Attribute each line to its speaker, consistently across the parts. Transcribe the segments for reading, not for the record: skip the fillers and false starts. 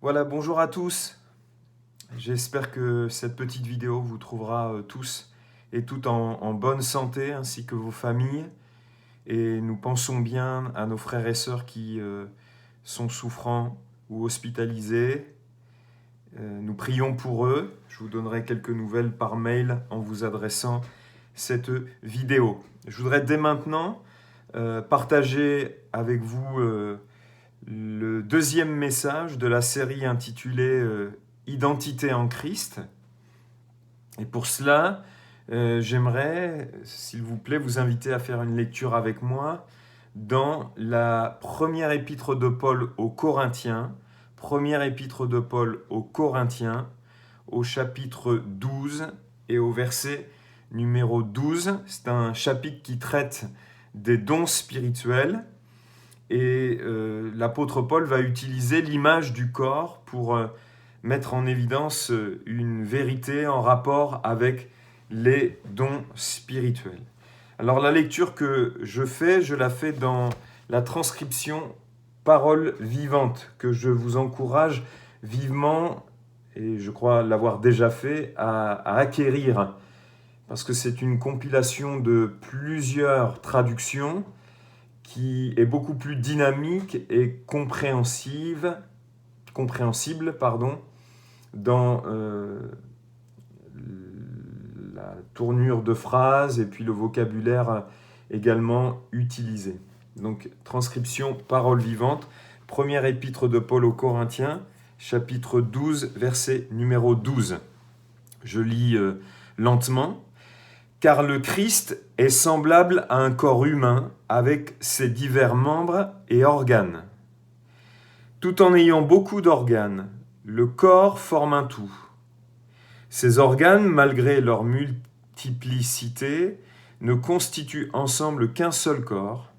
Speaker 1: Voilà, bonjour à tous. J'espère que cette petite vidéo vous trouvera tous et toutes en bonne santé, ainsi que vos familles. Et nous pensons bien à nos frères et sœurs qui sont souffrants ou hospitalisés. Nous prions pour eux. Je vous donnerai quelques nouvelles par mail en vous adressant cette vidéo. Je voudrais dès maintenant partager avec vous le deuxième message de la série intitulée Identité en Christ. Et pour cela, j'aimerais, s'il vous plaît, vous inviter à faire une lecture avec moi dans la première épître de Paul aux Corinthiens, au chapitre 12 et au verset numéro 12. C'est un chapitre qui traite des dons spirituels. Et l'apôtre Paul va utiliser l'image du corps pour mettre en évidence une vérité en rapport avec les dons spirituels. Alors la lecture que je la fais dans la transcription Parole vivante, que je vous encourage vivement, et je crois l'avoir déjà fait, à acquérir, parce que c'est une compilation de plusieurs traductions qui est beaucoup plus dynamique et compréhensible dans la tournure de phrases et puis le vocabulaire également utilisé. Donc, transcription Parole vivante, première épître de Paul aux Corinthiens, chapitre 12, verset numéro 12. Je lis lentement. Car le Christ est semblable à un corps humain avec ses divers membres et organes. Tout en ayant beaucoup d'organes, le corps forme un tout. Ces organes, malgré leur multiplicité, ne constituent ensemble qu'un seul corps.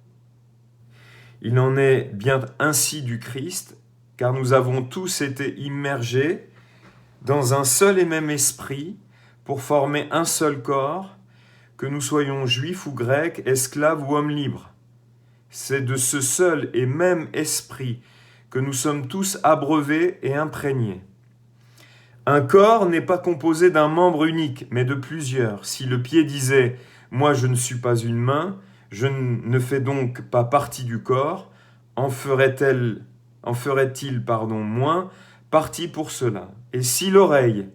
Speaker 1: Il en est bien ainsi du Christ, car nous avons tous été immergés dans un seul et même esprit pour former un seul corps, que nous soyons juifs ou grecs, esclaves ou hommes libres. C'est de ce seul et même esprit que nous sommes tous abreuvés et imprégnés. Un corps n'est pas composé d'un membre unique, mais de plusieurs. Si le pied disait « Moi je ne suis pas une main », je ne fais donc pas partie du corps, en ferait-il moins partie pour cela. Et si l'oreille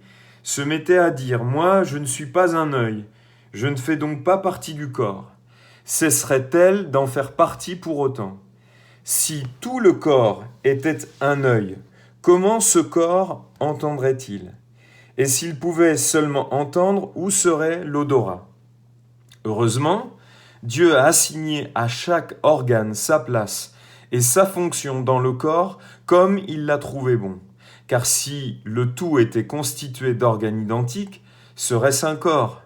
Speaker 1: se mettait à dire « Moi je ne suis pas un œil », je ne fais donc pas partie du corps. Cesserait-elle d'en faire partie pour autant? Si tout le corps était un œil, comment ce corps entendrait-il? Et s'il pouvait seulement entendre, où serait l'odorat? Heureusement, Dieu a assigné à chaque organe sa place et sa fonction dans le corps comme il l'a trouvé bon. Car si le tout était constitué d'organes identiques, serait-ce un corps?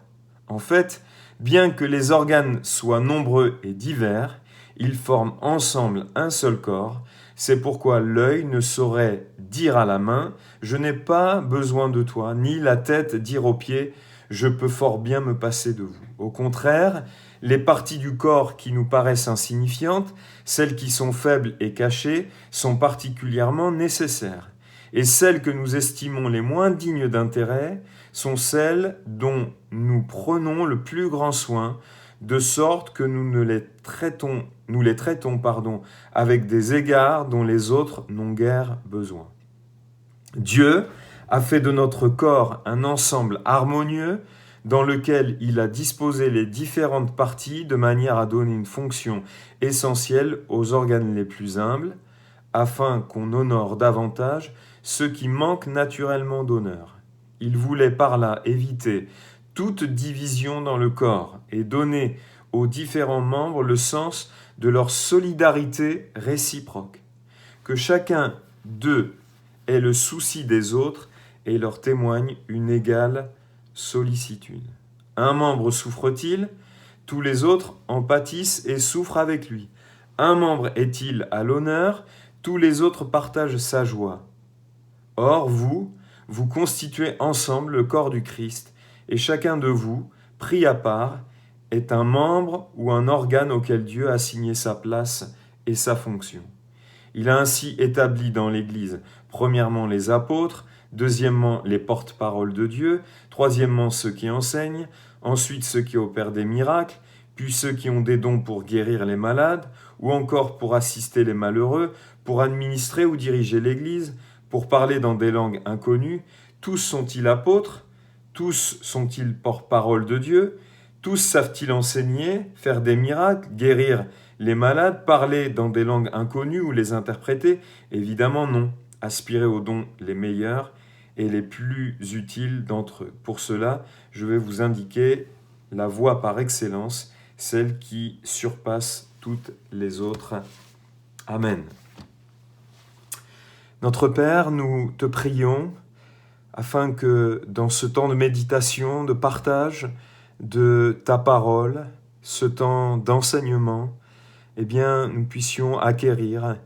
Speaker 1: En fait, bien que les organes soient nombreux et divers, ils forment ensemble un seul corps. C'est pourquoi l'œil ne saurait dire à la main « Je n'ai pas besoin de toi », ni la tête dire aux pieds « Je peux fort bien me passer de vous ». Au contraire, les parties du corps qui nous paraissent insignifiantes, celles qui sont faibles et cachées, sont particulièrement nécessaires. Et celles que nous estimons les moins dignes d'intérêt sont celles dont nous prenons le plus grand soin, de sorte que nous les traitons avec des égards dont les autres n'ont guère besoin. Dieu a fait de notre corps un ensemble harmonieux dans lequel il a disposé les différentes parties de manière à donner une fonction essentielle aux organes les plus humbles, afin qu'on honore davantage ceux qui manquent naturellement d'honneur. Il voulait par là éviter toute division dans le corps et donner aux différents membres le sens de leur solidarité réciproque. Que chacun d'eux ait le souci des autres et leur témoigne une égale sollicitude. Un membre souffre-t-il? Tous les autres en pâtissent et souffrent avec lui. Un membre est-il à l'honneur? Tous les autres partagent sa joie. Or, vous constituez ensemble le corps du Christ, et chacun de vous, pris à part, est un membre ou un organe auquel Dieu a assigné sa place et sa fonction. Il a ainsi établi dans l'Église, premièrement les apôtres, deuxièmement les porte-paroles de Dieu, troisièmement ceux qui enseignent, ensuite ceux qui opèrent des miracles, puis ceux qui ont des dons pour guérir les malades, ou encore pour assister les malheureux, pour administrer ou diriger l'Église, pour parler dans des langues inconnues. Tous sont-ils apôtres? Tous sont-ils porte-parole de Dieu? Tous savent-ils enseigner, faire des miracles, guérir les malades, parler dans des langues inconnues ou les interpréter? Évidemment non. Aspirez aux dons les meilleurs et les plus utiles d'entre eux. Pour cela, je vais vous indiquer la voie par excellence, celle qui surpasse toutes les autres. Amen. Notre Père, nous te prions afin que dans ce temps de méditation, de partage de ta parole, ce temps d'enseignement, eh bien, nous puissions acquérir,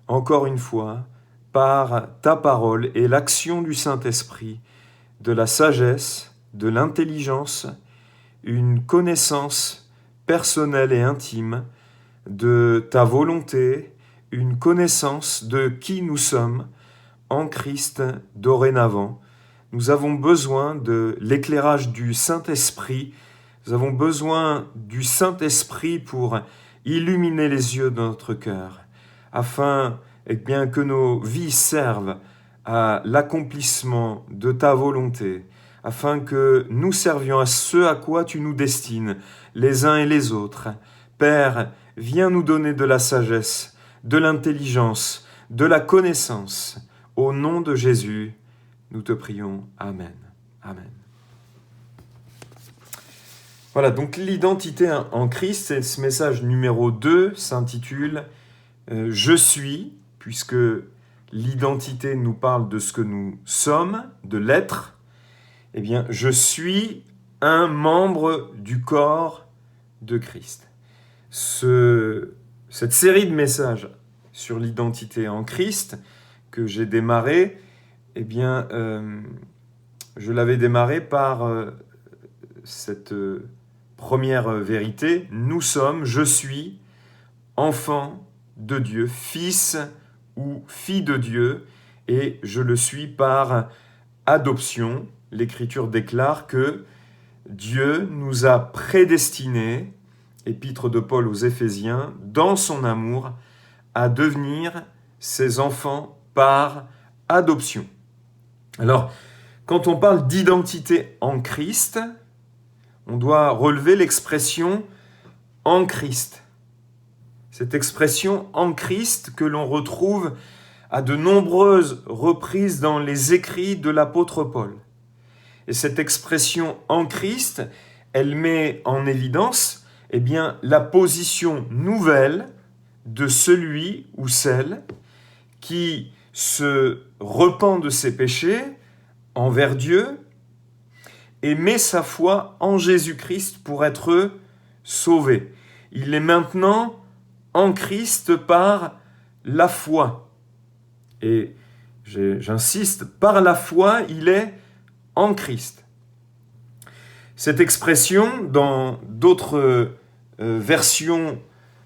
Speaker 1: encore une fois, par ta parole et l'action du Saint-Esprit, de la sagesse, de l'intelligence, une connaissance personnelle et intime de ta volonté, une connaissance de qui nous sommes en Christ dorénavant. Nous avons besoin de l'éclairage du Saint-Esprit. Nous avons besoin du Saint-Esprit pour illuminer les yeux de notre cœur, afin bien, que nos vies servent à l'accomplissement de ta volonté, afin que nous servions à ce à quoi tu nous destines, les uns et les autres. Père, viens nous donner de la sagesse, de l'intelligence, de la connaissance. Au nom de Jésus, nous te prions. Amen. Amen. Voilà, donc l'identité en Christ, c'est ce message numéro 2, s'intitule « Je suis », puisque l'identité nous parle de ce que nous sommes, de l'être. Eh bien, je suis un membre du corps de Christ. Cette série de messages sur l'identité en Christ que j'ai démarré, eh bien, je l'avais démarré par cette première vérité. Nous sommes, je suis, enfant de Dieu, fils ou fille de Dieu, et je le suis par adoption. L'Écriture déclare que Dieu nous a prédestinés, épître de Paul aux Éphésiens, dans son amour, à devenir ses enfants par adoption. Alors, quand on parle d'identité en Christ, on doit relever l'expression « en Christ ». Cette expression « en Christ » que l'on retrouve à de nombreuses reprises dans les écrits de l'apôtre Paul. Et cette expression « en Christ », elle met en évidence eh bien, la position nouvelle de celui ou celle qui se repent de ses péchés envers Dieu et met sa foi en Jésus-Christ pour être sauvé. Il est maintenant en Christ par la foi. Et j'insiste, par la foi, il est en Christ. Cette expression, dans d'autres versions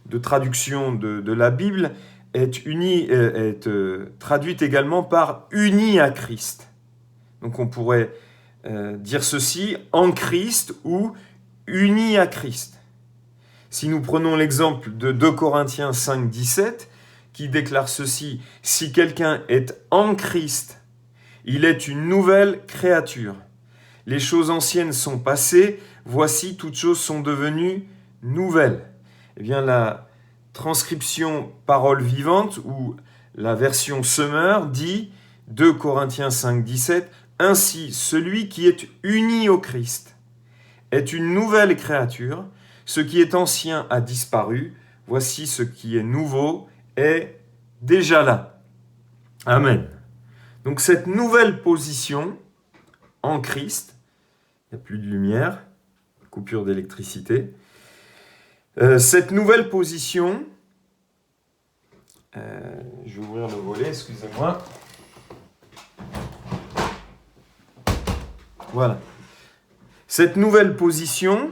Speaker 1: de traduction de la Bible, est traduite également par « uni à Christ ». Donc on pourrait dire ceci, « en Christ » ou « uni à Christ ». Si nous prenons l'exemple de 2 Corinthiens 5, 17, qui déclare ceci, « Si quelqu'un est en Christ, il est une nouvelle créature. Les choses anciennes sont passées, voici toutes choses sont devenues nouvelles. » Eh bien, la transcription parole vivante ou la version Semeur dit 2 Corinthiens 5, 17, « Ainsi, celui qui est uni au Christ est une nouvelle créature. Ce qui est ancien a disparu. Voici ce qui est nouveau est déjà là. » Amen. Donc cette nouvelle position en Christ, il n'y a plus de lumière, coupure d'électricité. Cette nouvelle position, je vais ouvrir le volet, excusez-moi. Voilà. Cette nouvelle position,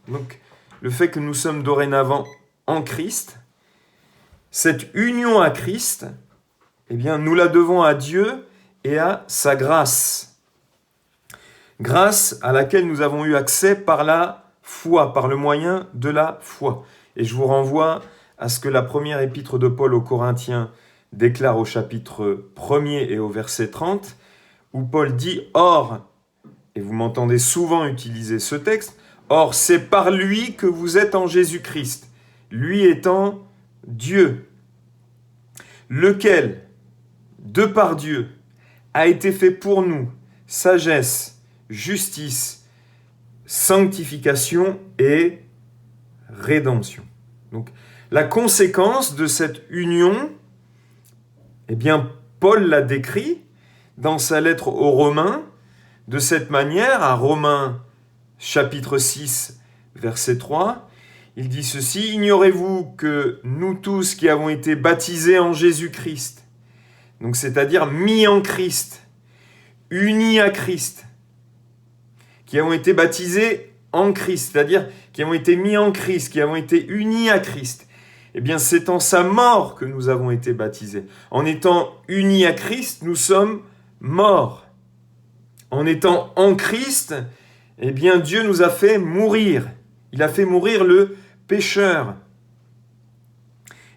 Speaker 1: donc le fait que nous sommes dorénavant en Christ, cette union à Christ, eh bien, nous la devons à Dieu et à sa grâce. Grâce à laquelle nous avons eu accès par la foi, par le moyen de la foi. Et je vous renvoie à ce que la première épître de Paul aux Corinthiens déclare au chapitre 1er et au verset 30, où Paul dit « Or », et vous m'entendez souvent utiliser ce texte, « Or, c'est par lui que vous êtes en Jésus-Christ, lui étant Dieu, lequel, de par Dieu, a été fait pour nous sagesse, justice, sanctification et rédemption. » Donc, la conséquence de cette union, eh bien, Paul l'a décrit dans sa lettre aux Romains de cette manière, à Romains chapitre 6, verset 3, il dit ceci, « Ignorez-vous que nous tous qui avons été baptisés en Jésus-Christ, donc c'est-à-dire mis en Christ, unis à Christ, qui avons été baptisés en Christ, c'est-à-dire qui avons été mis en Christ, qui avons été unis à Christ, eh bien c'est en sa mort que nous avons été baptisés. En étant unis à Christ, nous sommes morts. En étant en Christ, eh bien Dieu nous a fait mourir. Il a fait mourir le pécheur.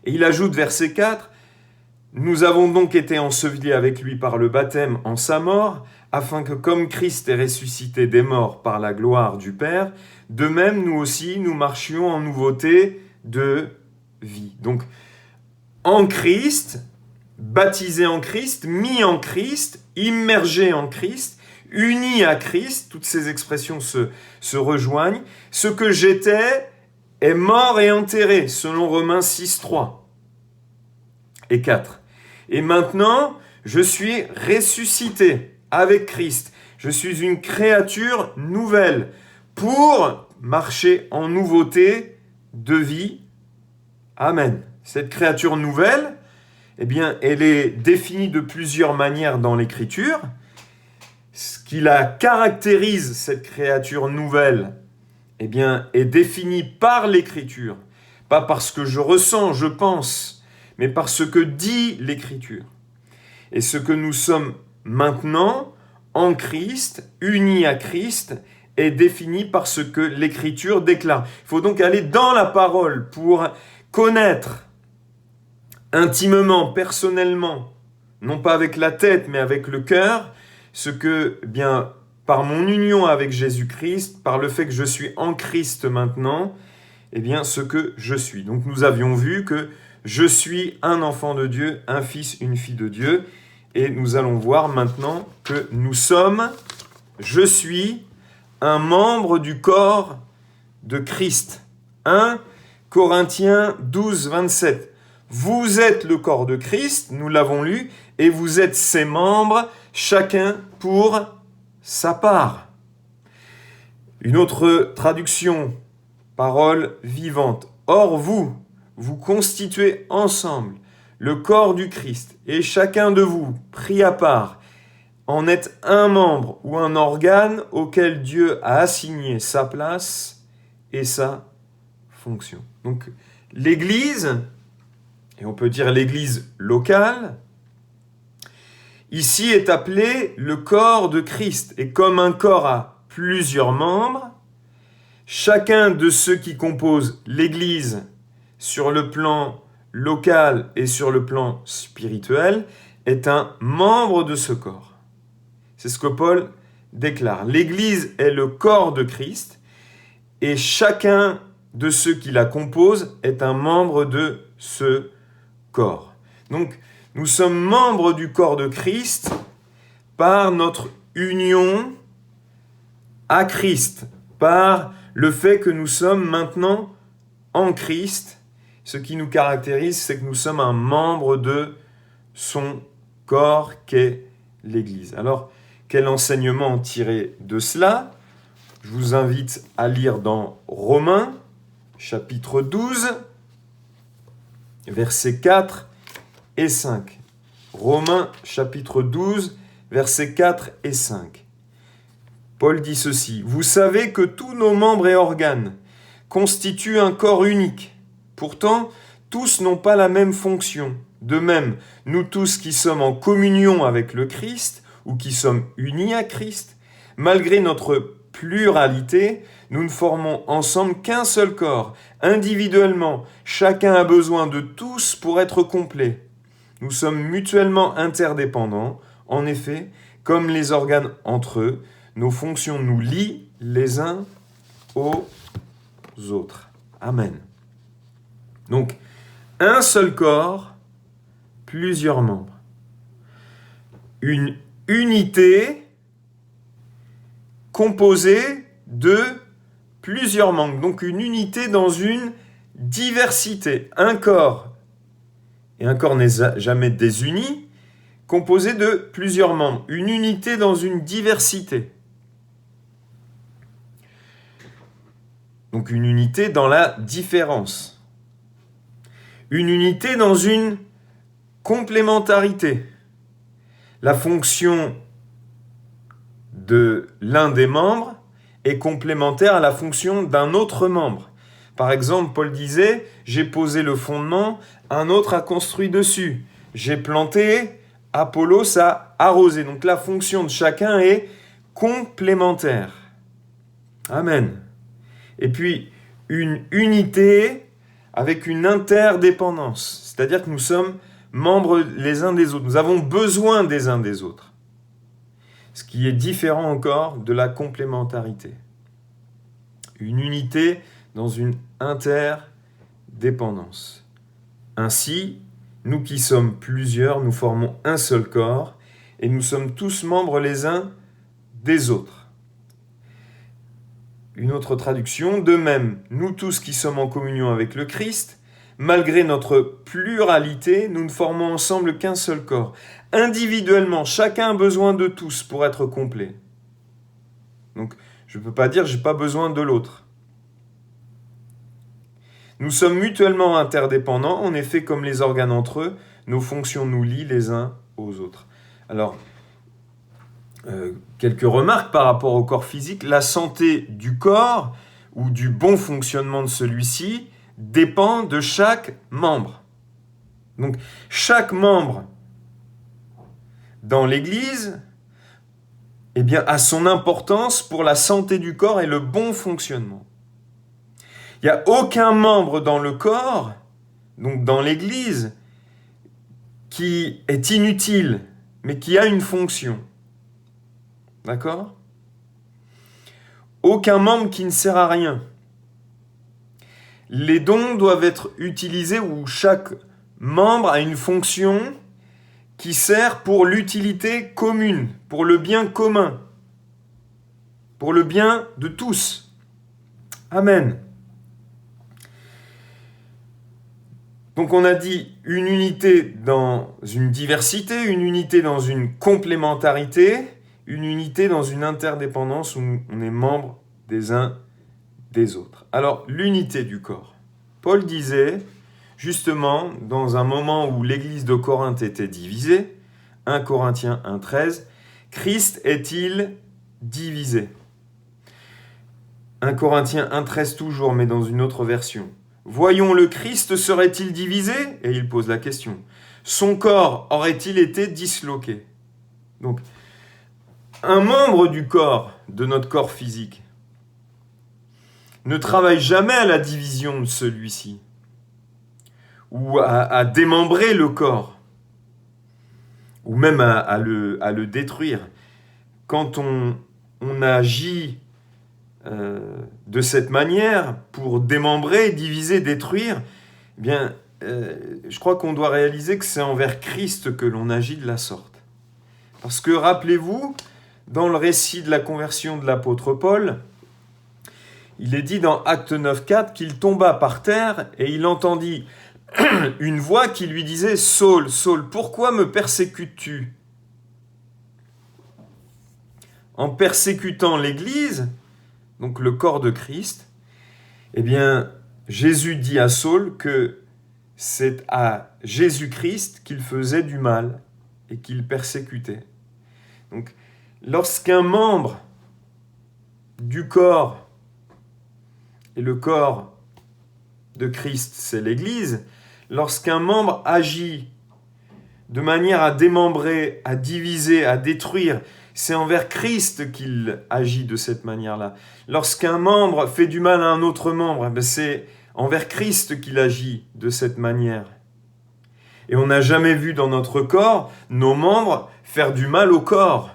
Speaker 1: Et il ajoute verset 4, « Nous avons donc été ensevelis avec lui par le baptême en sa mort, afin que comme Christ est ressuscité des morts par la gloire du Père, de même nous aussi nous marchions en nouveauté de vie. » Donc, en Christ, baptisé en Christ, mis en Christ, immergé en Christ, uni à Christ, toutes ces expressions se rejoignent. Ce que j'étais est mort et enterré, selon Romains 6, 3 et 4. Et maintenant, je suis ressuscité avec Christ. Je suis une créature nouvelle pour marcher en nouveauté de vie. Amen. Cette créature nouvelle, eh bien, elle est définie de plusieurs manières dans l'Écriture. Ce qui la caractérise, cette créature nouvelle, eh bien, est définie par l'Écriture. Pas parce que je ressens, je pense, mais par ce que dit l'Écriture. Et ce que nous sommes maintenant, en Christ, unis à Christ, est défini par ce que l'Écriture déclare. Il faut donc aller dans la parole pour connaître intimement, personnellement, non pas avec la tête, mais avec le cœur, ce que, eh bien, par mon union avec Jésus-Christ, par le fait que je suis en Christ maintenant, eh bien, ce que je suis. Donc, nous avions vu que je suis un enfant de Dieu, un fils, une fille de Dieu, et nous allons voir maintenant que nous sommes, je suis, un membre du corps de Christ. 1 Corinthiens 12, 27. Vous êtes le corps de Christ, nous l'avons lu, et vous êtes ses membres, chacun pour sa part. Une autre traduction, parole vivante. Or vous, vous constituez ensemble le corps du Christ, et chacun de vous, pris à part, en est un membre ou un organe auquel Dieu a assigné sa place et sa fonction. Donc l'Église, et on peut dire l'Église locale, ici est appelée le corps de Christ. Et comme un corps a plusieurs membres, chacun de ceux qui composent l'Église sur le plan local et sur le plan spirituel est un membre de ce corps. C'est ce que Paul déclare. L'Église est le corps de Christ et chacun de ceux qui la composent est un membre de ce corps. Donc, nous sommes membres du corps de Christ par notre union à Christ, par le fait que nous sommes maintenant en Christ. Ce qui nous caractérise, c'est que nous sommes un membre de son corps qu'est l'Église. Alors, quel enseignement en tirer de cela? Je vous invite à lire dans Romains, chapitre 12, versets 4 et 5. Romains, chapitre 12, versets 4 et 5. Paul dit ceci, « Vous savez que tous nos membres et organes constituent un corps unique. Pourtant, tous n'ont pas la même fonction. De même, nous tous qui sommes en communion avec le Christ, ou qui sommes unis à Christ, malgré notre pluralité, nous ne formons ensemble qu'un seul corps. Individuellement, chacun a besoin de tous pour être complet. Nous sommes mutuellement interdépendants. En effet, comme les organes entre eux, nos fonctions nous lient les uns aux autres. Amen. Donc, un seul corps, plusieurs membres. Une unité composée de plusieurs membres. Donc, une unité dans une diversité. Un corps, et un corps n'est jamais désuni, composé de plusieurs membres. Une unité dans une diversité. Donc une unité dans la différence. Une unité dans une complémentarité. La fonction de l'un des membres est complémentaire à la fonction d'un autre membre. Par exemple, Paul disait, j'ai posé le fondement, un autre a construit dessus. J'ai planté, Apollos a arrosé. Donc la fonction de chacun est complémentaire. Amen. Et puis, une unité avec une interdépendance. C'est-à-dire que nous sommes membres les uns des autres. Nous avons besoin des uns des autres. Ce qui est différent encore de la complémentarité. Une unité dans une interdépendance. Ainsi, nous qui sommes plusieurs, nous formons un seul corps et nous sommes tous membres les uns des autres. Une autre traduction, de même, nous tous qui sommes en communion avec le Christ, malgré notre pluralité, nous ne formons ensemble qu'un seul corps. Individuellement, chacun a besoin de tous pour être complet. Donc, je ne peux pas dire « j'ai pas besoin de l'autre ». Nous sommes mutuellement interdépendants, en effet, comme les organes entre eux, nos fonctions nous lient les uns aux autres. Alors, quelques remarques par rapport au corps physique. La santé du corps ou du bon fonctionnement de celui-ci dépend de chaque membre. Donc, chaque membre dans l'Église a son importance pour la santé du corps et le bon fonctionnement. Il n'y a aucun membre dans le corps, donc dans l'Église, qui est inutile, mais qui a une fonction. D'accord ? Aucun membre qui ne sert à rien. Les dons doivent être utilisés où chaque membre a une fonction qui sert pour l'utilité commune, pour le bien commun, pour le bien de tous. Amen. Donc on a dit une unité dans une diversité, une unité dans une complémentarité, une unité dans une interdépendance où on est membre des uns des autres. Alors, l'unité du corps. Paul disait, justement, dans un moment où l'église de Corinthe était divisée, 1 Corinthiens 1,13, Christ est-il divisé ? 1 Corinthiens 1,13 toujours, mais dans une autre version. Voyons, le Christ serait-il divisé ? Et il pose la question. Son corps aurait-il été disloqué ? Donc, un membre du corps, de notre corps physique, ne travaille jamais à la division de celui-ci ou à démembrer le corps ou même à le détruire. Quand on agit de cette manière pour démembrer, diviser, détruire, je crois qu'on doit réaliser que c'est envers Christ que l'on agit de la sorte. Parce que rappelez-vous, dans le récit de la conversion de l'apôtre Paul, il est dit dans Acte 9,4 qu'il tomba par terre et il entendit une voix qui lui disait « Saul, Saul, pourquoi me persécutes-tu » En persécutant l'Église, donc le corps de Christ, Jésus dit à Saul que c'est à Jésus-Christ qu'il faisait du mal et qu'il persécutait. Donc, lorsqu'un membre du corps, et le corps de Christ, c'est l'Église, lorsqu'un membre agit de manière à démembrer, à diviser, à détruire, c'est envers Christ qu'il agit de cette manière-là. Lorsqu'un membre fait du mal à un autre membre, c'est envers Christ qu'il agit de cette manière. Et on n'a jamais vu dans notre corps nos membres faire du mal au corps.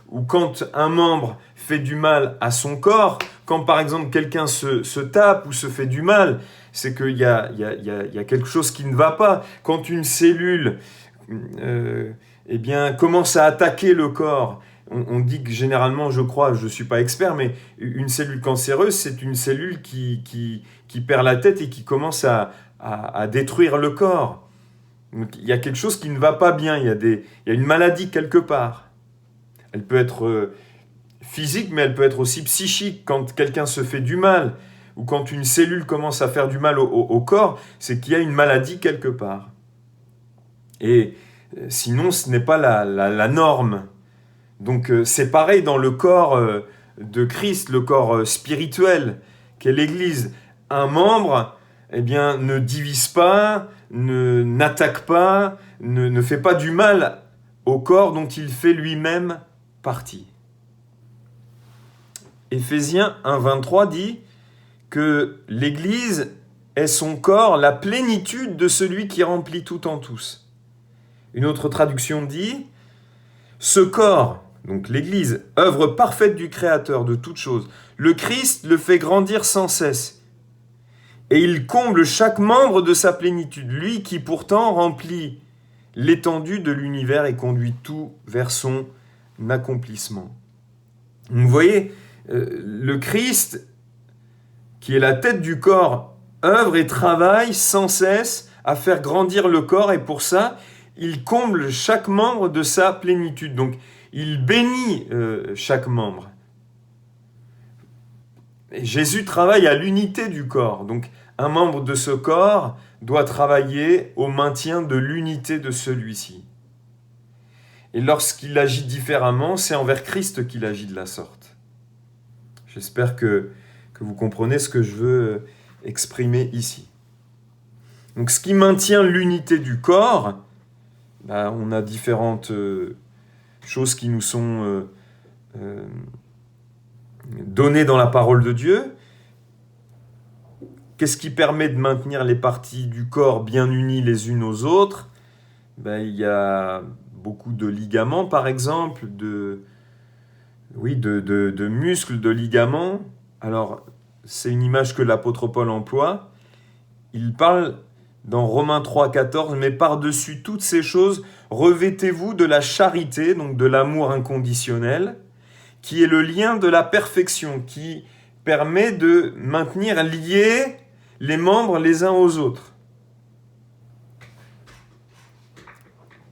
Speaker 1: Ou quand un membre fait du mal à son corps, quand par exemple quelqu'un se tape ou se fait du mal, c'est qu'il y a quelque chose qui ne va pas. Quand une cellule commence à attaquer le corps, on dit que généralement, je crois, je ne suis pas expert, mais une cellule cancéreuse, c'est une cellule qui perd la tête et qui commence à détruire le corps. Donc, il y a quelque chose qui ne va pas bien, il y a une maladie quelque part. Elle peut être physique, mais elle peut être aussi psychique. Quand quelqu'un se fait du mal, ou quand une cellule commence à faire du mal au corps, c'est qu'il y a une maladie quelque part. Et sinon, ce n'est pas la norme. Donc c'est pareil dans le corps de Christ, le corps spirituel qu'est l'Église. Un membre ne divise pas, n'attaque pas, ne fait pas du mal au corps dont il fait lui-même partie. Éphésiens 1,23 dit que l'Église est son corps, la plénitude de celui qui remplit tout en tous. Une autre traduction dit « Ce corps », donc l'Église, œuvre parfaite du Créateur de toutes choses, le Christ le fait grandir sans cesse. Et il comble chaque membre de sa plénitude, lui qui pourtant remplit l'étendue de l'univers et conduit tout vers son accomplissement. Vous voyez, le Christ, qui est la tête du corps, œuvre et travaille sans cesse à faire grandir le corps, et pour ça, il comble chaque membre de sa plénitude. Donc, il bénit chaque membre. Et Jésus travaille à l'unité du corps. Donc, un membre de ce corps doit travailler au maintien de l'unité de celui-ci. Et lorsqu'il agit différemment, c'est envers Christ qu'il agit de la sorte. J'espère que vous comprenez ce que je veux exprimer ici. Donc, ce qui maintient l'unité du corps, on a différentes choses qui nous sont données dans la parole de Dieu. Qu'est-ce qui permet de maintenir les parties du corps bien unies les unes aux autres ? Il y a beaucoup de ligaments, par exemple, de muscles, de ligaments. Alors, c'est une image que l'apôtre Paul emploie. Il parle dans Romains 3,14, « Mais par-dessus toutes ces choses, revêtez-vous de la charité, donc de l'amour inconditionnel, qui est le lien de la perfection, qui permet de maintenir liés les membres les uns aux autres. »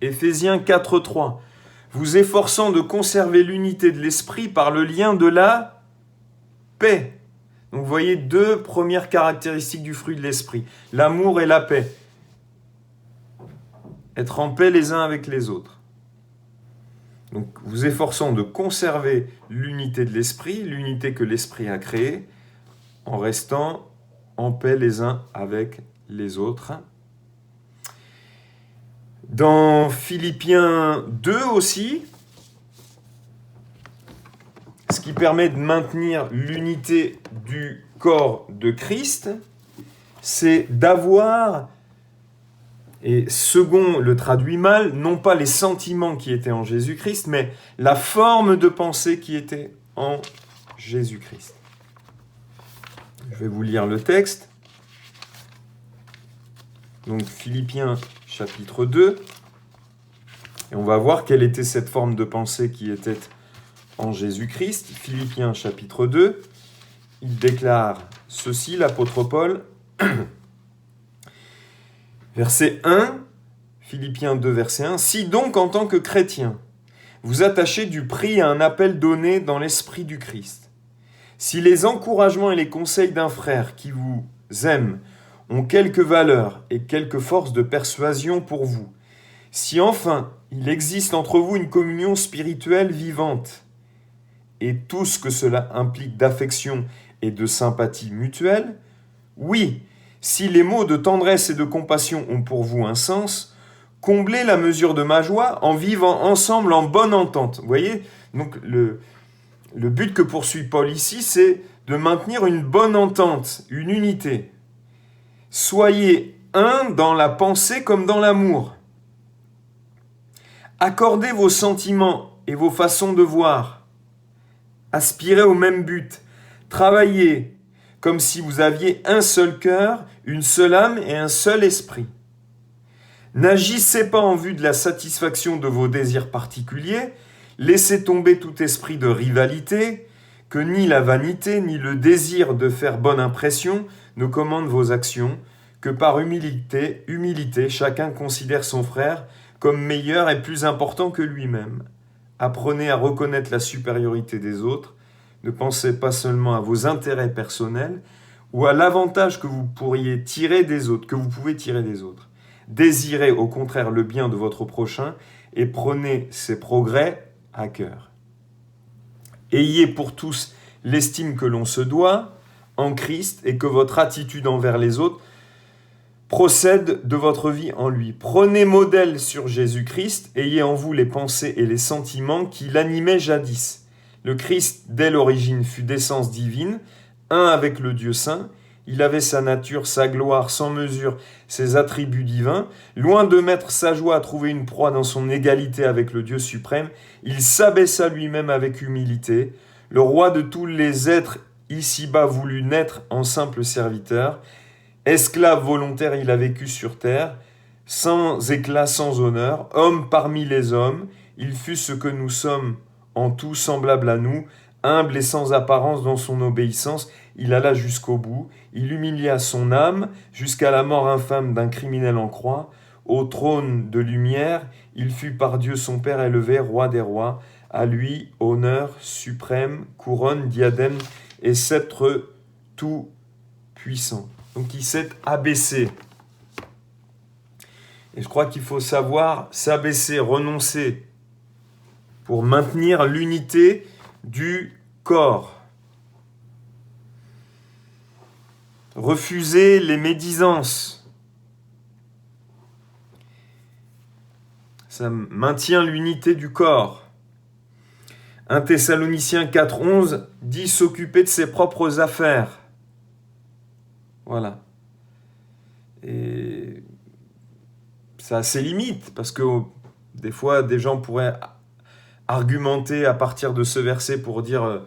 Speaker 1: Éphésiens 4,3, « Vous efforçant de conserver l'unité de l'esprit par le lien de la paix. » Donc vous voyez deux premières caractéristiques du fruit de l'esprit, l'amour et la paix. Être en paix les uns avec les autres. Donc vous efforçant de conserver l'unité de l'esprit, l'unité que l'esprit a créée, en restant en paix les uns avec les autres. Dans Philippiens 2 aussi, ce qui permet de maintenir l'unité du corps de Christ, c'est d'avoir, et second le traduit mal, non pas les sentiments qui étaient en Jésus-Christ, mais la forme de pensée qui était en Jésus-Christ. Je vais vous lire le texte. Donc Philippiens chapitre 2, et on va voir quelle était cette forme de pensée qui était en Jésus-Christ. Philippiens chapitre 2, il déclare ceci, l'apôtre Paul, verset 1, Philippiens 2, verset 1, « Si donc, en tant que chrétien, vous attachez du prix à un appel donné dans l'esprit du Christ, si les encouragements et les conseils d'un frère qui vous aime ont quelque valeur et quelque force de persuasion pour vous, si enfin il existe entre vous une communion spirituelle vivante, et tout ce que cela implique d'affection et de sympathie mutuelle, oui, Si les mots de tendresse et de compassion ont pour vous un sens, comblez la mesure de ma joie en vivant ensemble en bonne entente. Vous voyez? Donc le but que poursuit Paul ici, c'est de maintenir une bonne entente, une unité. Soyez un dans la pensée comme dans l'amour. Accordez vos sentiments et vos façons de voir. Aspirez au même but. Travaillez comme si vous aviez un seul cœur, une seule âme et un seul esprit. N'agissez pas en vue de la satisfaction de vos désirs particuliers, laissez tomber tout esprit de rivalité, que ni la vanité ni le désir de faire bonne impression ne commandent vos actions, que par humilité, chacun considère son frère comme meilleur et plus important que lui-même. Apprenez à reconnaître la supériorité des autres, ne pensez pas seulement à vos intérêts personnels ou à l'avantage que vous pourriez tirer des autres, que vous pouvez tirer des autres. Désirez au contraire le bien de votre prochain et prenez ses progrès à cœur. Ayez pour tous l'estime que l'on se doit en Christ et que votre attitude envers les autres procède de votre vie en lui. Prenez modèle sur Jésus-Christ, ayez en vous les pensées et les sentiments qui l'animaient jadis. Le Christ, dès l'origine, fut d'essence divine, un avec le Dieu saint. Il avait sa nature, sa gloire, sans mesure, ses attributs divins. Loin de mettre sa joie à trouver une proie dans son égalité avec le Dieu suprême, il s'abaissa lui-même avec humilité. Le roi de tous les êtres ici-bas voulut naître en simple serviteur. Esclave volontaire, il a vécu sur terre, sans éclat, sans honneur. Homme parmi les hommes, il fut ce que nous sommes en tout semblable à nous, humble et sans apparence dans son obéissance, il alla jusqu'au bout, il humilia son âme jusqu'à la mort infâme d'un criminel en croix. Au trône de lumière, il fut par Dieu son Père élevé, roi des rois. À lui, honneur suprême, couronne, diadème et sceptre tout puissant. Donc il s'est abaissé. Et je crois qu'il faut savoir s'abaisser, renoncer pour maintenir l'unité du corps. Refuser les médisances. Ça maintient l'unité du corps. 1 Thessaloniciens 4,11 dit s'occuper de ses propres affaires. Voilà. Et ça a ses limites, parce que des fois, des gens pourraient argumenter à partir de ce verset pour dire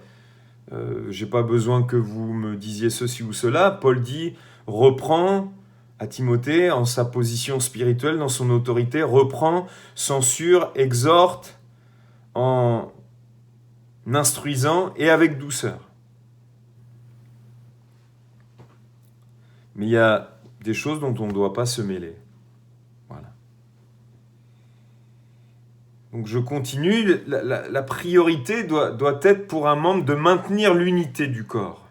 Speaker 1: j'ai pas besoin que vous me disiez ceci ou cela. Paul dit reprend à Timothée en sa position spirituelle, dans son autorité, reprend, censure, exhorte en instruisant et avec douceur. Mais il y a des choses dont on ne doit pas se mêler. Voilà. Donc je continue. La priorité doit être pour un membre de maintenir l'unité du corps.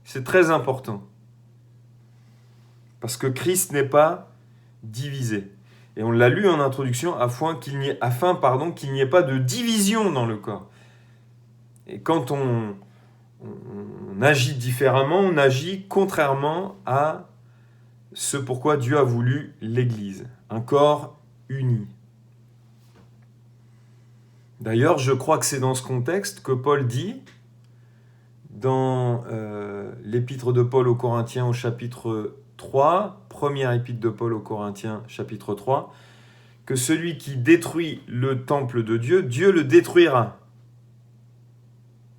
Speaker 1: C'est très important. Parce que Christ n'est pas divisé. Et on l'a lu en introduction, afin qu'il n'y ait pas de division dans le corps. Et quand on agit différemment, on agit contrairement à ce pourquoi Dieu a voulu l'Église, un corps uni. D'ailleurs, je crois que c'est dans ce contexte que Paul dit, dans l'épître de Paul aux Corinthiens au chapitre 3, première épître de Paul aux Corinthiens, chapitre 3, que celui qui détruit le temple de Dieu, Dieu le détruira.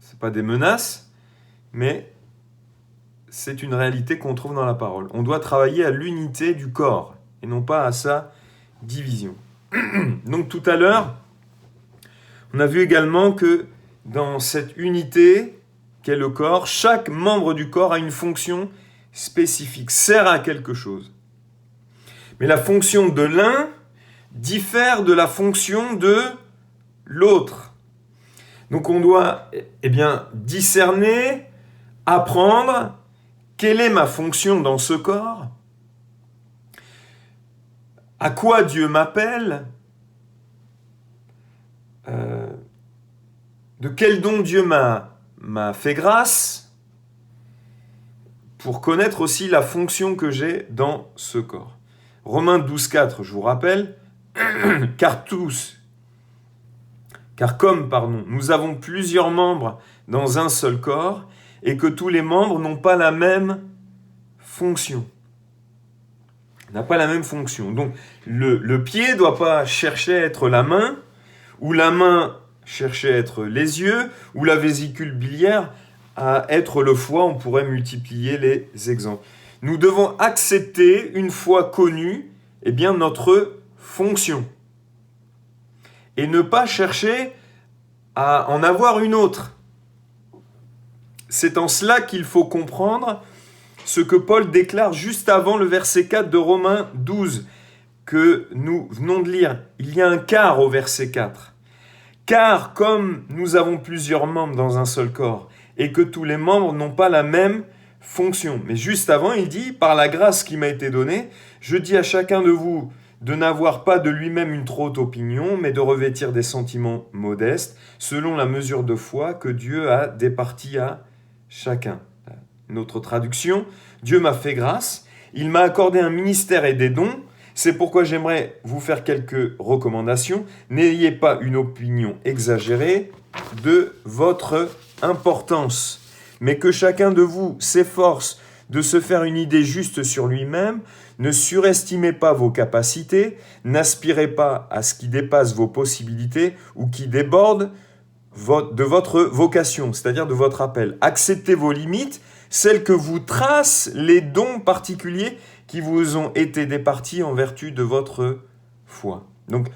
Speaker 1: Ce n'est pas des menaces, mais c'est une réalité qu'on trouve dans la parole. On doit travailler à l'unité du corps et non pas à sa division. Donc tout à l'heure, on a vu également que dans cette unité qu'est le corps, chaque membre du corps a une fonction spécifique, sert à quelque chose. Mais la fonction de l'un diffère de la fonction de l'autre. Donc on doit discerner, apprendre quelle est ma fonction dans ce corps, à quoi Dieu m'appelle, de quel don Dieu m'a fait grâce, pour connaître aussi la fonction que j'ai dans ce corps. Romains 12,4, je vous rappelle, car comme nous avons plusieurs membres dans un seul corps, et que tous les membres n'ont pas la même fonction. Donc, le pied ne doit pas chercher à être la main, ou la main chercher à être les yeux, ou la vésicule biliaire à être le foie. On pourrait multiplier les exemples. Nous devons accepter, une fois connue, notre fonction. Et ne pas chercher à en avoir une autre. C'est en cela qu'il faut comprendre ce que Paul déclare juste avant le verset 4 de Romains 12, que nous venons de lire. Il y a un car au verset 4. Car comme nous avons plusieurs membres dans un seul corps, et que tous les membres n'ont pas la même fonction. Mais juste avant, il dit, par la grâce qui m'a été donnée, je dis à chacun de vous de n'avoir pas de lui-même une trop haute opinion, mais de revêtir des sentiments modestes, selon la mesure de foi que Dieu a départie à chacun. Une autre traduction, Dieu m'a fait grâce, il m'a accordé un ministère et des dons, c'est pourquoi j'aimerais vous faire quelques recommandations. N'ayez pas une opinion exagérée de votre importance, mais que chacun de vous s'efforce de se faire une idée juste sur lui-même. Ne surestimez pas vos capacités, n'aspirez pas à ce qui dépasse vos possibilités ou qui déborde de votre vocation, c'est-à-dire de votre appel. Acceptez vos limites, celles que vous tracent les dons particuliers qui vous ont été départis en vertu de votre foi. Donc,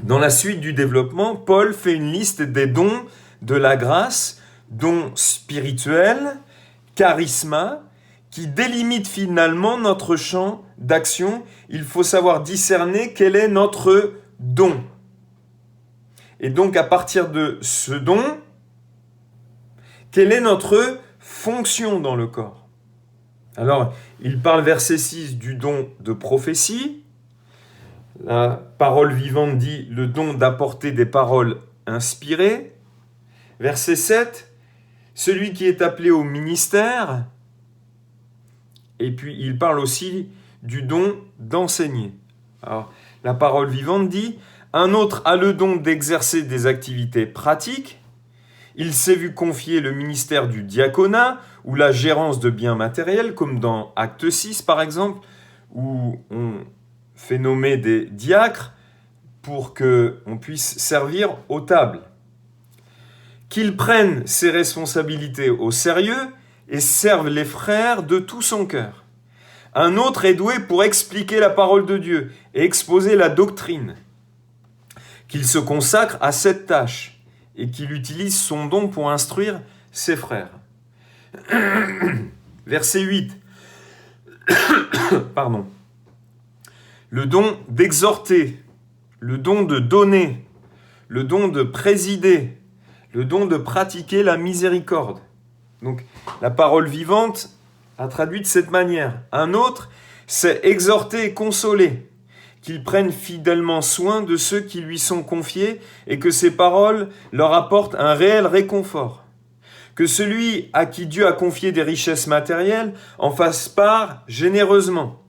Speaker 1: dans la suite du développement, Paul fait une liste des dons de la grâce, dons spirituels, charisma, qui délimitent finalement notre champ d'action. Il faut savoir discerner quel est notre don. Et donc, à partir de ce don, quelle est notre fonction dans le corps? Alors, il parle, verset 6, du don de prophétie. La parole vivante dit le don d'apporter des paroles inspirées. Verset 7, celui qui est appelé au ministère. Et puis, il parle aussi du don d'enseigner. Alors, la parole vivante dit un autre a le don d'exercer des activités pratiques. Il s'est vu confier le ministère du diaconat ou la gérance de biens matériels, comme dans Acte 6 par exemple, où on fait nommer des diacres pour qu'on puisse servir aux tables. Qu'il prenne ses responsabilités au sérieux et serve les frères de tout son cœur. Un autre est doué pour expliquer la parole de Dieu et exposer la doctrine. Qu'il se consacre à cette tâche et qu'il utilise son don pour instruire ses frères. Verset 8. Pardon. Le don d'exhorter, le don de donner, le don de présider, le don de pratiquer la miséricorde. Donc, la parole vivante a traduit de cette manière. Un autre, c'est exhorter et consoler, qu'il prenne fidèlement soin de ceux qui lui sont confiés et que ces paroles leur apportent un réel réconfort. Que celui à qui Dieu a confié des richesses matérielles en fasse part généreusement.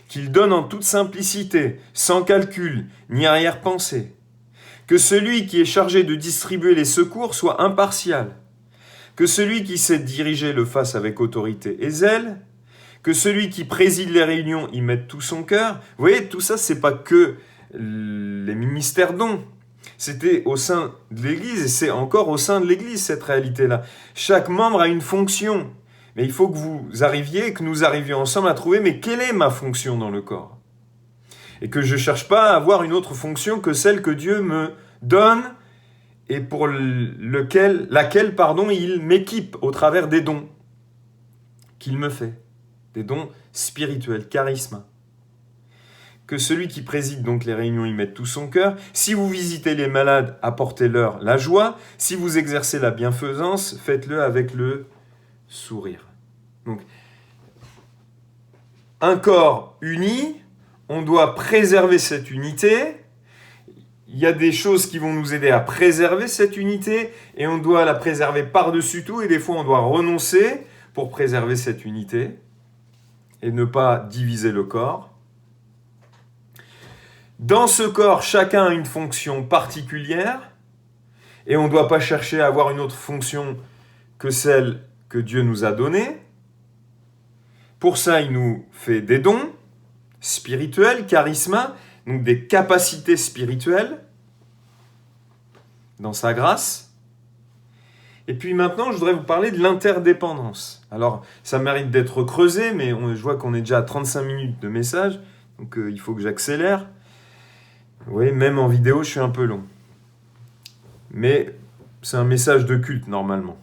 Speaker 1: Qu'il donne en toute simplicité, sans calcul ni arrière-pensée. Que celui qui est chargé de distribuer les secours soit impartial. Que celui qui sait diriger le fasse avec autorité et zèle. Que celui qui préside les réunions y mette tout son cœur. Vous voyez, tout ça, c'est pas que les ministères dons. C'était au sein de l'Église et c'est encore au sein de l'Église cette réalité-là. Chaque membre a une fonction. Mais il faut que vous arriviez, que nous arrivions ensemble à trouver, mais quelle est ma fonction dans le corps? Et que je ne cherche pas à avoir une autre fonction que celle que Dieu me donne et pour laquelle il m'équipe au travers des dons qu'il me fait. Des dons spirituels, charisme. Que celui qui préside donc les réunions y mette tout son cœur. Si vous visitez les malades, apportez-leur la joie. Si vous exercez la bienfaisance, faites-le avec le sourire. Donc, un corps uni, on doit préserver cette unité. Il y a des choses qui vont nous aider à préserver cette unité et on doit la préserver par-dessus tout et des fois on doit renoncer pour préserver cette unité et ne pas diviser le corps. Dans ce corps, chacun a une fonction particulière et on ne doit pas chercher à avoir une autre fonction que celle que Dieu nous a donnée. Pour ça, il nous fait des dons spirituels, charisma, donc des capacités spirituelles dans sa grâce. Et puis maintenant, je voudrais vous parler de l'interdépendance. Alors, ça mérite d'être creusé, mais je vois qu'on est déjà à 35 minutes de message, donc il faut que j'accélère. Oui, même en vidéo, je suis un peu long. Mais c'est un message de culte, normalement.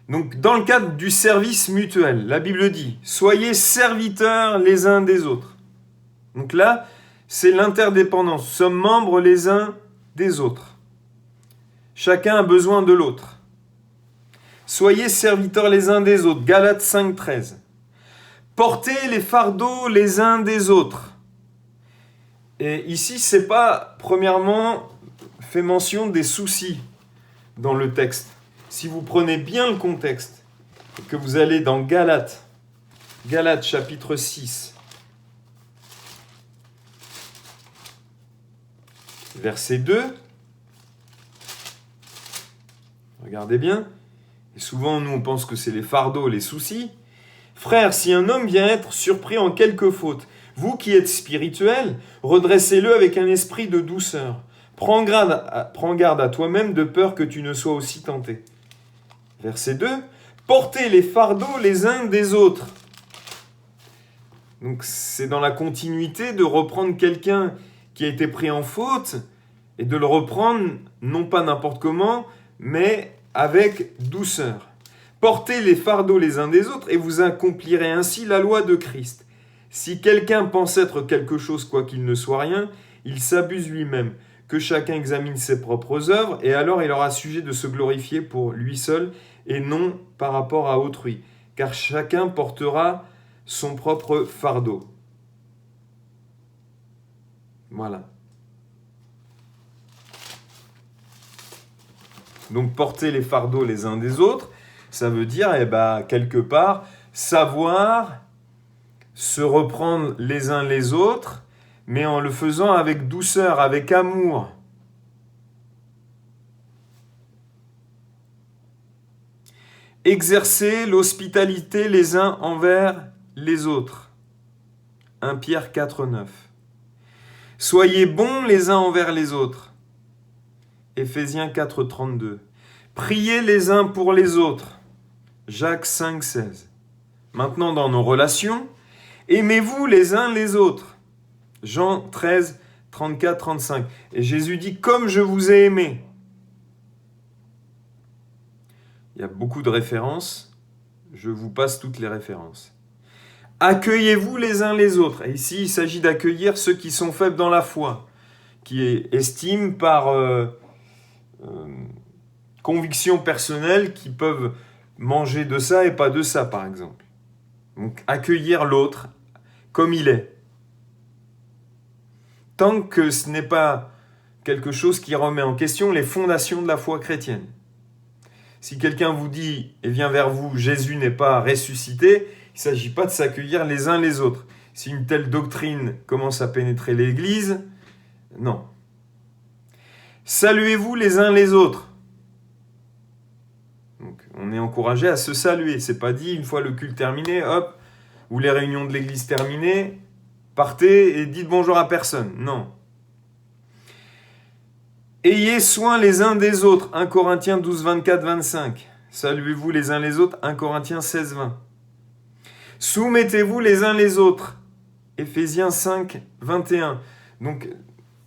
Speaker 1: Donc, dans le cadre du service mutuel, la Bible dit « Soyez serviteurs les uns des autres ». Donc là, c'est l'interdépendance. Nous sommes membres les uns des autres. Chacun a besoin de l'autre. Soyez serviteurs les uns des autres. Galates 5,13. Portez les fardeaux les uns des autres. Et ici, c'est pas, premièrement, fait mention des soucis dans le texte. Si vous prenez bien le contexte, et que vous allez dans Galates chapitre 6, verset 2, regardez bien, et souvent nous on pense que c'est les fardeaux, les soucis. Frères, si un homme vient être surpris en quelque faute, vous qui êtes spirituels, redressez-le avec un esprit de douceur. Prends garde à toi-même de peur que tu ne sois aussi tenté. Verset 2, portez les fardeaux les uns des autres. Donc c'est dans la continuité de reprendre quelqu'un qui a été pris en faute et de le reprendre non pas n'importe comment, mais avec douceur. Portez les fardeaux les uns des autres et vous accomplirez ainsi la loi de Christ. Si quelqu'un pense être quelque chose quoiqu'il ne soit rien, il s'abuse lui-même. Que chacun examine ses propres œuvres, et alors il aura sujet de se glorifier pour lui seul, et non par rapport à autrui. Car chacun portera son propre fardeau. Voilà. Donc porter les fardeaux les uns des autres, ça veut dire, quelque part, savoir se reprendre les uns les autres, mais en le faisant avec douceur, avec amour. Exercer l'hospitalité les uns envers les autres. 1 Pierre 4,9. Soyez bons les uns envers les autres. Éphésiens 4,32. Priez les uns pour les autres. Jacques 5,16. Maintenant, dans nos relations, aimez-vous les uns les autres. Jean 13, 34, 35. Et Jésus dit, comme je vous ai aimé. Il y a beaucoup de références. Je vous passe toutes les références. Accueillez-vous les uns les autres. Et ici, il s'agit d'accueillir ceux qui sont faibles dans la foi, qui estiment par conviction personnelle qu'ils peuvent manger de ça et pas de ça, par exemple. Donc, accueillir l'autre comme il est. Tant que ce n'est pas quelque chose qui remet en question les fondations de la foi chrétienne. Si quelqu'un vous dit et vient vers vous, Jésus n'est pas ressuscité, il ne s'agit pas de s'accueillir les uns les autres. Si une telle doctrine commence à pénétrer l'Église, non. Saluez-vous les uns les autres. Donc, on est encouragé à se saluer. C'est pas dit une fois le culte terminé, hop, ou les réunions de l'Église terminées, partez et dites bonjour à personne. Non. Ayez soin les uns des autres. 1 Corinthiens 12, 24, 25. Saluez-vous les uns les autres. 1 Corinthiens 16, 20. Soumettez-vous les uns les autres. Éphésiens 5, 21. Donc,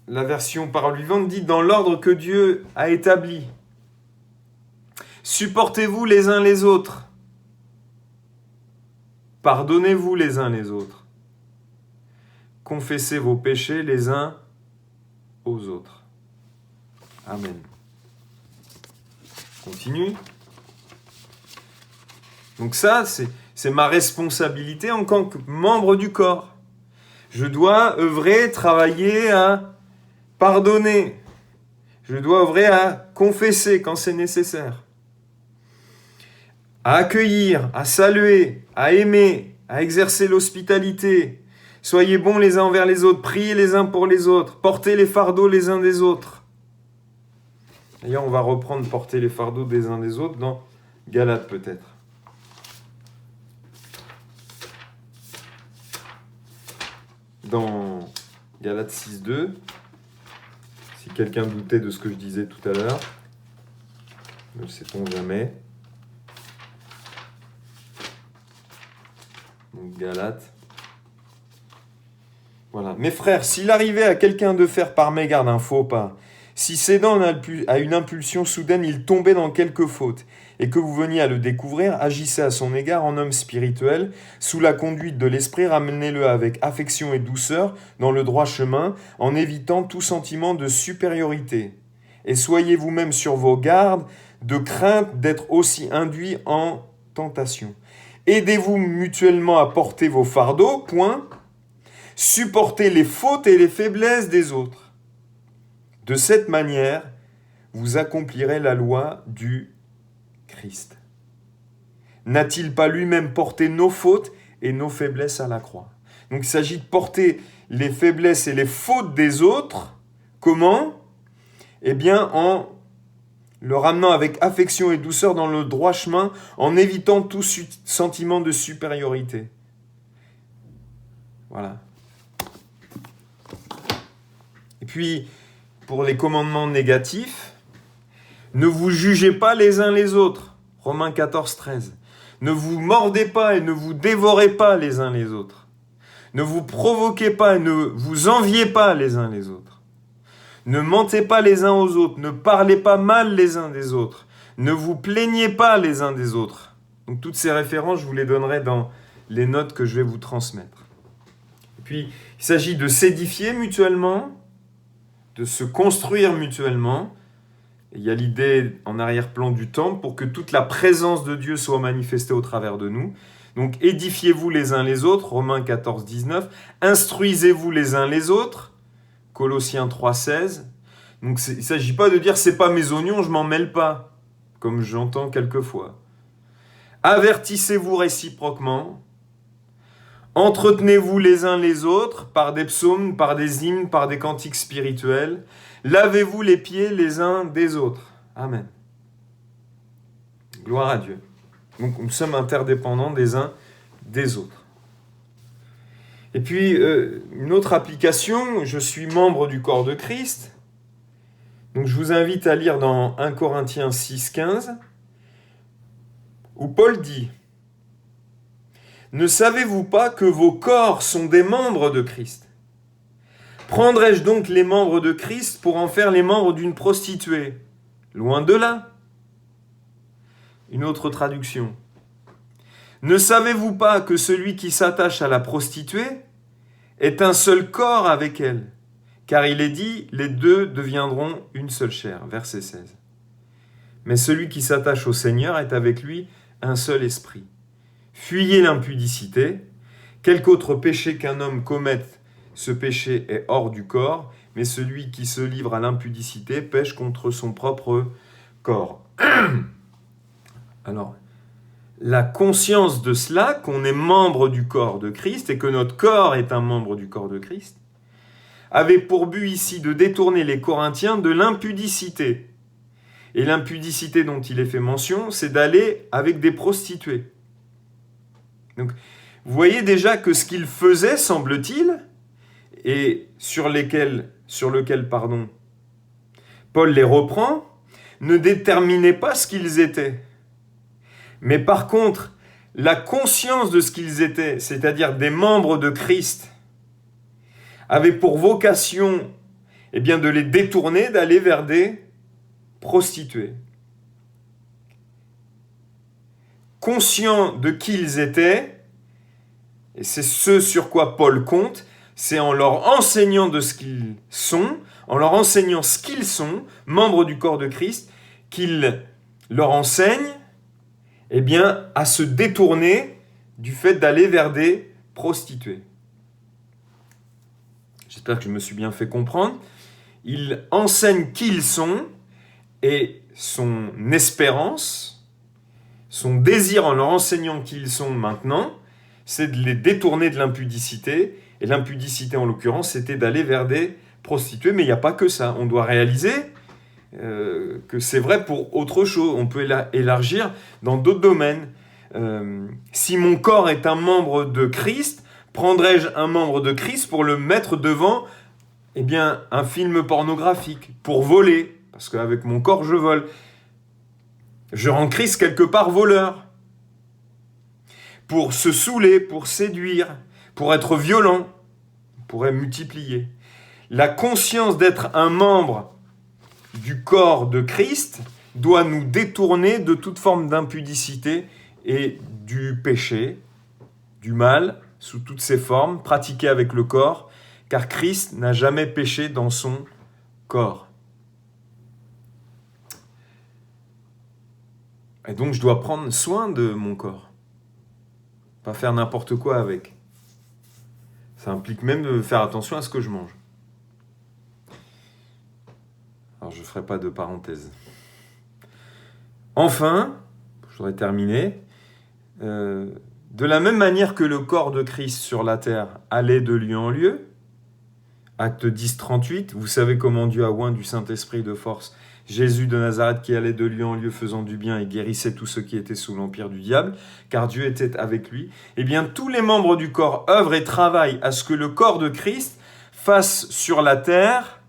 Speaker 1: la version parole vivante dit dans l'ordre que Dieu a établi. Supportez-vous les uns les autres. Pardonnez-vous les uns les autres. Confessez vos péchés les uns aux autres. Amen. Continue. Donc ça, c'est ma responsabilité en tant que membre du corps. Je dois œuvrer, travailler à pardonner. Je dois œuvrer à confesser quand c'est nécessaire. à accueillir, à saluer, à aimer, à exercer l'hospitalité. Soyez bons les uns envers les autres, priez les uns pour les autres, portez les fardeaux les uns des autres. D'ailleurs, on va reprendre porter les fardeaux des uns des autres dans Galates peut-être. Dans Galates 6.2, si quelqu'un doutait de ce que je disais tout à l'heure, ne le sait-on jamais. Donc Galates. Voilà. Mes frères, s'il arrivait à quelqu'un de faire par mégarde un faux pas, si cédant à une impulsion soudaine, il tombait dans quelque faute, et que vous veniez à le découvrir, agissez à son égard en homme spirituel, sous la conduite de l'esprit, ramenez-le avec affection et douceur dans le droit chemin, en évitant tout sentiment de supériorité. Et soyez vous-même sur vos gardes, de crainte d'être aussi induits en tentation. Aidez-vous mutuellement à porter vos fardeaux, point. Supportez les fautes et les faiblesses des autres. De cette manière, vous accomplirez la loi du Christ. N'a-t-il pas lui-même porté nos fautes et nos faiblesses à la croix? Donc il s'agit de porter les faiblesses et les fautes des autres. Comment? Eh bien en le ramenant avec affection et douceur dans le droit chemin, en évitant tout sentiment de supériorité. Voilà. Et puis, pour les commandements négatifs, ne vous jugez pas les uns les autres. Romains 14.13. Ne vous mordez pas et ne vous dévorez pas les uns les autres. Ne vous provoquez pas et ne vous enviez pas les uns les autres. Ne mentez pas les uns aux autres. Ne parlez pas mal les uns des autres. Ne vous plaignez pas les uns des autres. Donc toutes ces références, je vous les donnerai dans les notes que je vais vous transmettre. Et puis, il s'agit de s'édifier mutuellement, de se construire mutuellement. Et il y a l'idée en arrière-plan du temple pour que toute la présence de Dieu soit manifestée au travers de nous. Donc, édifiez-vous les uns les autres, Romains 14, 19. Instruisez-vous les uns les autres, Colossiens 3, 16. Donc, il ne s'agit pas de dire « c'est pas mes oignons, je m'en mêle pas », comme j'entends quelquefois. Avertissez-vous réciproquement. Entretenez-vous les uns les autres par des psaumes, par des hymnes, par des cantiques spirituels. Lavez-vous les pieds les uns des autres. Amen. Gloire à Dieu. Donc nous sommes interdépendants des uns des autres. Et puis, une autre application, je suis membre du corps de Christ. Donc je vous invite à lire dans 1 Corinthiens 6, 15, où Paul dit « Ne savez-vous pas que vos corps sont des membres de Christ ? Prendrais-je donc les membres de Christ pour en faire les membres d'une prostituée ? Loin de là. » Une autre traduction. « Ne savez-vous pas que celui qui s'attache à la prostituée est un seul corps avec elle ? Car il est dit, les deux deviendront une seule chair. » Verset 16. « Mais celui qui s'attache au Seigneur est avec lui un seul esprit. Fuyez l'impudicité. Quelque autre péché qu'un homme commette, ce péché est hors du corps, mais celui qui se livre à l'impudicité pêche contre son propre corps. » Alors, la conscience de cela, qu'on est membre du corps de Christ et que notre corps est un membre du corps de Christ, avait pour but ici de détourner les Corinthiens de l'impudicité. Et l'impudicité dont il est fait mention, c'est d'aller avec des prostituées. Donc, vous voyez déjà que ce qu'ils faisaient, semble-t-il, et sur lequel Paul les reprend, ne déterminait pas ce qu'ils étaient. Mais par contre, la conscience de ce qu'ils étaient, c'est-à-dire des membres de Christ, avait pour vocation de les détourner, d'aller vers des prostituées. Conscients de qui ils étaient, et c'est ce sur quoi Paul compte, c'est en leur enseignant de ce qu'ils sont, en leur enseignant ce qu'ils sont, membres du corps de Christ, qu'il leur enseigne à se détourner du fait d'aller vers des prostituées. J'espère que je me suis bien fait comprendre. Il enseigne qui ils sont et son espérance, son désir en leur enseignant qui ils sont maintenant, c'est de les détourner de l'impudicité. Et l'impudicité, en l'occurrence, c'était d'aller vers des prostituées. Mais il n'y a pas que ça. On doit réaliser que c'est vrai pour autre chose. On peut élargir dans d'autres domaines. Si mon corps est un membre de Christ, prendrais-je un membre de Christ pour le mettre devant un film pornographique, pour voler, parce qu'avec mon corps, je vole. Je rends Christ quelque part voleur. Pour se saouler, pour séduire, pour être violent, on pourrait multiplier. La conscience d'être un membre du corps de Christ doit nous détourner de toute forme d'impudicité et du péché, du mal, sous toutes ses formes, pratiquées avec le corps, car Christ n'a jamais péché dans son corps. Et donc je dois prendre soin de mon corps. Pas faire n'importe quoi avec. Ça implique même de faire attention à ce que je mange. Alors je ne ferai pas de parenthèse. Enfin, je voudrais terminer, de la même manière que le corps de Christ sur la terre allait de lieu en lieu, Acte 10, 38, vous savez comment Dieu a oint du Saint-Esprit de force Jésus de Nazareth qui allait de lieu en lieu faisant du bien et guérissait tous ceux qui étaient sous l'empire du diable, car Dieu était avec lui. Eh bien, tous les membres du corps œuvrent et travaillent à ce que le corps de Christ fasse sur la terre,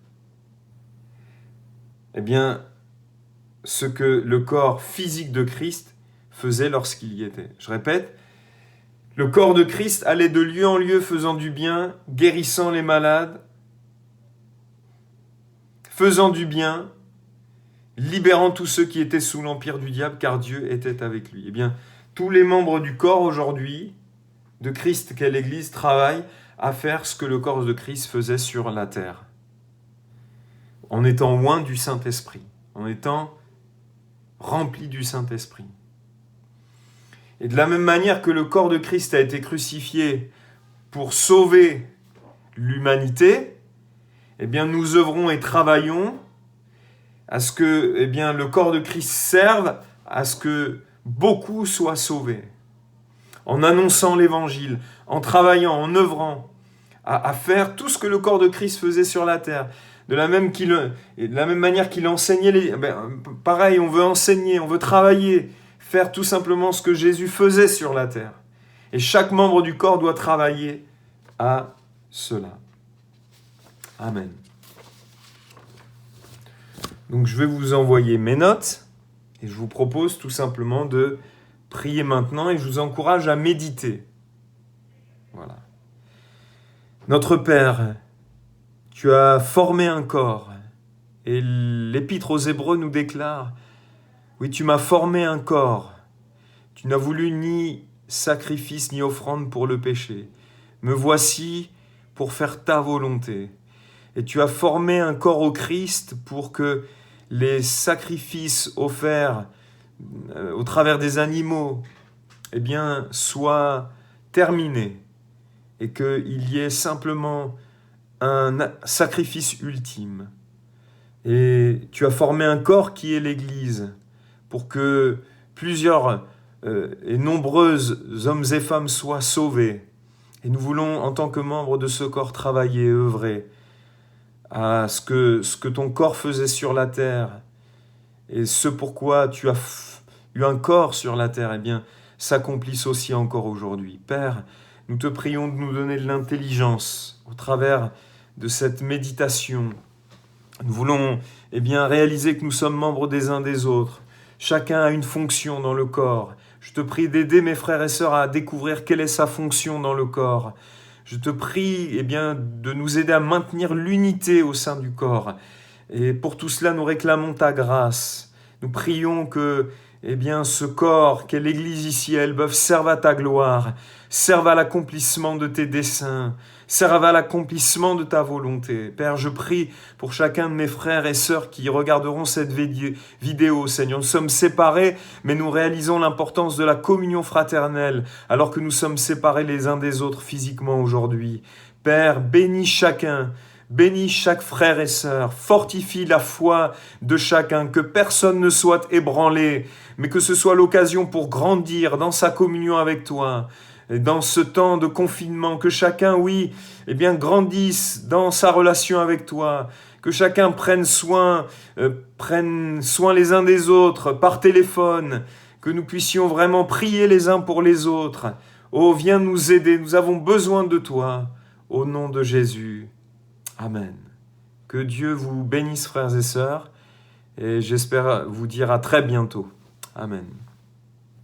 Speaker 1: ce que le corps physique de Christ faisait lorsqu'il y était. Je répète, le corps de Christ allait de lieu en lieu faisant du bien, guérissant les malades, faisant du bien, libérant tous ceux qui étaient sous l'empire du diable, car Dieu était avec lui. Eh bien, tous les membres du corps aujourd'hui, de Christ qu'est l'Église, travaillent à faire ce que le corps de Christ faisait sur la terre, en étant loin du Saint-Esprit, en étant rempli du Saint-Esprit. Et de la même manière que le corps de Christ a été crucifié pour sauver l'humanité, nous œuvrons et travaillons à ce que le corps de Christ serve à ce que beaucoup soient sauvés. En annonçant l'Évangile, en travaillant, en œuvrant à faire tout ce que le corps de Christ faisait sur la terre. De la même manière qu'il enseignait, pareil, on veut enseigner, on veut travailler, faire tout simplement ce que Jésus faisait sur la terre. Et chaque membre du corps doit travailler à cela. Amen. Donc je vais vous envoyer mes notes et je vous propose tout simplement de prier maintenant et je vous encourage à méditer. Voilà. Notre Père, tu as formé un corps et l'Épître aux Hébreux nous déclare, oui, tu m'as formé un corps, tu n'as voulu ni sacrifice ni offrande pour le péché. Me voici pour faire ta volonté. Et tu as formé un corps au Christ pour que les sacrifices offerts au travers des animaux soient terminés et qu'il y ait simplement un sacrifice ultime. Et tu as formé un corps qui est l'Église pour que plusieurs et nombreux hommes et femmes soient sauvés. Et nous voulons, en tant que membres de ce corps, travailler, œuvrer à ce que ton corps faisait sur la terre et ce pourquoi tu as eu un corps sur la terre, s'accomplisse aussi encore aujourd'hui. Père, nous te prions de nous donner de l'intelligence au travers de cette méditation. Nous voulons réaliser que nous sommes membres des uns des autres. Chacun a une fonction dans le corps. Je te prie d'aider mes frères et sœurs à découvrir quelle est sa fonction dans le corps. Je te prie de nous aider à maintenir l'unité au sein du corps. Et pour tout cela, nous réclamons ta grâce. Nous prions que ce corps qu'est l'Église ici, elle serve à ta gloire, serve à l'accomplissement de tes desseins, serve à l'accomplissement de ta volonté. Père, je prie pour chacun de mes frères et sœurs qui regarderont cette vidéo, Seigneur. Nous sommes séparés, mais nous réalisons l'importance de la communion fraternelle, alors que nous sommes séparés les uns des autres physiquement aujourd'hui. Père, bénis chacun, Bénis chaque frère et sœur, fortifie la foi de chacun, que personne ne soit ébranlé, mais que ce soit l'occasion pour grandir dans sa communion avec toi, et dans ce temps de confinement, que chacun, oui, eh bien, grandisse dans sa relation avec toi, que chacun prenne soin les uns des autres par téléphone, que nous puissions vraiment prier les uns pour les autres. Oh, viens nous aider, nous avons besoin de toi, au nom de Jésus. Amen. Que Dieu vous bénisse, frères et sœurs, et j'espère vous dire à très bientôt. Amen.